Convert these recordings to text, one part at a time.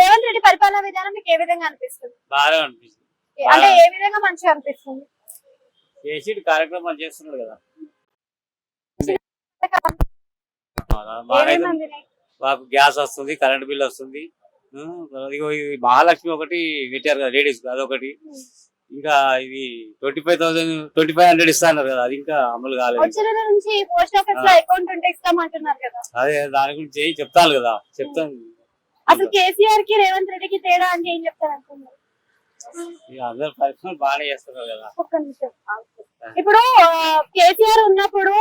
రేవంత్ రెడ్డి పరిపాలనా విధానం మీకు ఏ విధంగా అనిపిస్తుంది? బాగా అనిపిస్తుంది. అంటే ఏ విధంగా మంచిగా అనిపిస్తుంది? చేసి కార్యక్రమాలు చేస్తున్నాడు కదా. ఏమేమి అందినాయి? మాకు గ్యాస్ వస్తుంది, కరెంట్ బిల్ వస్తుంది. ఇదిగో ఇది మహాలక్ష్మి ఒకటి పెట్టారు కదా లేడీస్, అదొకటి. ఇంకా ఇది 2500 ఇస్తా అన్నారు కదా, అది ఇంకా అమలు కాలేదు. వచ్చే నెల నుంచి పోస్ట్ ఆఫీస్ లో అకౌంట్ ఉంటే ఇస్తామంటున్నారు కదా. అదే దాని గురించి చెప్తాను కదా, చెప్తాను. అసలు కేసీఆర్ కి రేవంత్ రెడ్డికి తేడా అంటే ఏం చెప్తారు అనుకున్నారు? ఇక అందరు పరిశ్రమలు బాగానే చేస్తున్నారు కదా. ఒక్క నిమిషం. ఇప్పుడు కేసీఆర్ ఉన్నప్పుడు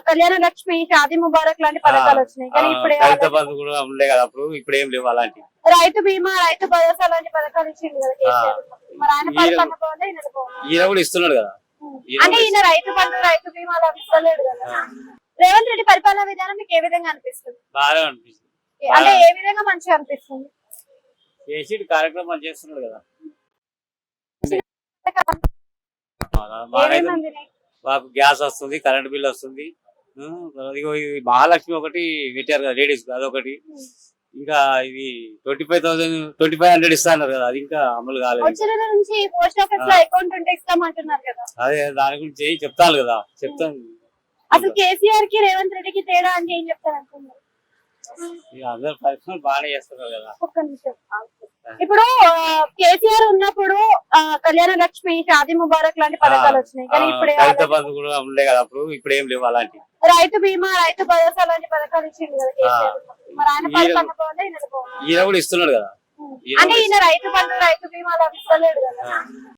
కళ్యాణ లక్ష్మి, షాదీ ముబారక్ లాంటి పథకాలు వచ్చినాయి కానీ ఇప్పుడు రైతు బంధు కూడా ఉండే కదా అప్పుడు, ఇప్పుడు ఏం లేవు అలాంటి. రైతు బీమా, రైతు భరోసా లాంటి పథకాలు ఇచ్చింది కదా కేసీఆర్. మరి ఆయన పరిపాలన బాగుందా ఈయన బాగుందా? ఈయన కూడా ఇస్తున్నాడు కదా. అంటే ఈయన రైతు బంధు, రైతు బీమా ఇస్తలేడు కదా. రేవంత్ రెడ్డి పరిపాలనా విధానం మీకు ఏ విధంగా అనిపిస్తుంది? బాగా అనిపిస్తుంది. అంటే ఏ విధంగా మంచిగా అనిపిస్తుంది? చేసి కార్యక్రమాలు చేస్తున్నాడు కదా. ఏమేమి అందినాయి? మాకు గ్యాస్ వస్తుంది, కరెంట్ బిల్ వస్తుంది. ఇదిగో ఇది మహాలక్ష్మి ఒకటి పెట్టారు కదా లేడీస్, అదొకటి. ఇంకా ఇది 2500 ఇస్తా అన్నారు కదా, అది ఇంకా అమలు కాలేదు. వచ్చే నెల నుంచి పోస్ట్ ఆఫీస్ లో అకౌంట్ ఉంటే ఇస్తామంటున్నారు కదా. అదే దాని గురించి చెప్తాను కదా, చెప్తాను. అసలు కేసీఆర్ కి రేవంత్ రెడ్డికి తేడా అంటే ఏం చెప్తారు అనుకున్నారు? ఇక అందరు పరిశ్రమలు బాగానే చేస్తున్నారు కదా. ఒక్క నిమిషం. ఇప్పుడు కేసీఆర్ ఉన్నప్పుడు కళ్యాణ లక్ష్మి, షాదీ ముబారక్ లాంటి పథకాలు వచ్చినాయి కానీ ఇప్పుడు రైతు బంధు కూడా ఉండే కదా అప్పుడు, ఇప్పుడు ఏం లేవు అలాంటి. రైతు బీమా, రైతు భరోసా లాంటి పథకాలు ఇచ్చింది కదా కేసీఆర్. మరి ఆయన పరిపాలన బాగుందా ఈయన బాగుందా? ఈయన కూడా ఇస్తున్నాడు కదా. అంటే ఈయన రైతు బంధు, రైతు బీమా ఇస్తలేడు కదా.